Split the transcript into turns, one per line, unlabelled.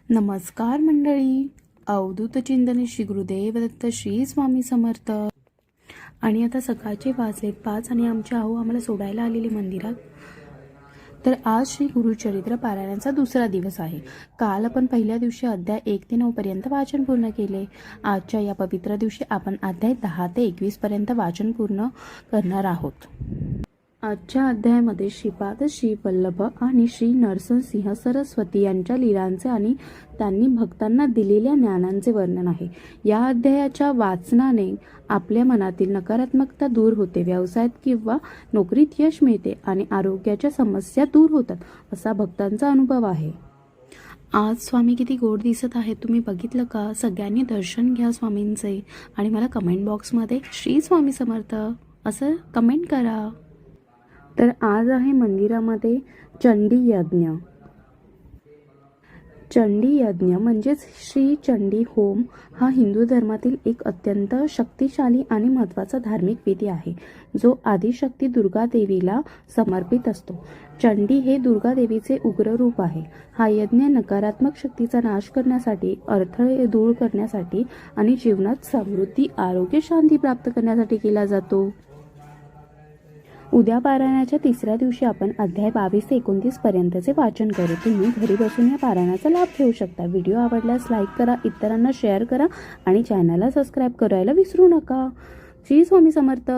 नमस्कार मंडळी. अवधूत चिंतन श्री गुरुदेव दत्त श्री स्वामी समर्थ. आणि आता सकाळचे वाजलेत 5 आणि आमचे आहो आम्हाला सोडायला आलेले मंदिरात. तर आज श्री गुरुचरित्र पारायणाचा दुसरा दिवस आहे. काल आपण पहिल्या दिवशी अध्याय 1 ते 9 पर्यंत वाचन पूर्ण केले. आजच्या या पवित्र दिवशी आपण अध्याय 10 ते 21 पर्यंत वाचन पूर्ण करणार आहोत. आजच्या अध्यायामध्ये श्रीपाद, श्री वल्लभ आणि श्री नरसिंह सरस्वती यांच्या लीलांचे आणि त्यांनी भक्तांना दिलेल्या ज्ञानांचे वर्णन आहे. या अध्यायाच्या वाचनाने आपल्या मनातील नकारात्मकता दूर होते, व्यवसायात किंवा नोकरीत यश मिळते आणि आरोग्याच्या समस्या दूर होतात असा भक्तांचा अनुभव आहे. आज स्वामी किती गोड दिसत आहेत, तुम्ही बघितलं का? सगळ्यांनी दर्शन घ्या स्वामींचे आणि मला कमेंट बॉक्समध्ये श्री स्वामी समर्थ असं कमेंट करा. तर आज आहे मंदिरामध्ये चंडी यज्ञ. चंडी यज्ञ म्हणजेच श्री चंडी होम हा हिंदू धर्मातील एक अत्यंत शक्तिशाली आणि महत्त्वाचा धार्मिक विधी आहे, जो आदिशक्ती दुर्गा देवीला समर्पित असतो. चंडी हे दुर्गा देवीचे उग्र रूप आहे. हा यज्ञ नकारात्मक शक्तीचा नाश करण्यासाठी, अडथळे दूर करण्यासाठी आणि जीवनात समृद्धी, आरोग्य, शांती प्राप्त करण्यासाठी केला जातो. उद्या पारायणाच्या तिसऱ्या दिवशी आपण अध्याय 22 ते 29 पर्यंतचे वाचन करू. तुम्ही घरी बसून या पारायणाचा लाभ घेऊ शकता. व्हिडिओ आवडल्यास लाईक करा, इतरांना शेअर करा आणि चॅनलला सबस्क्राईब करायला विसरू नका. श्री स्वामी समर्थ.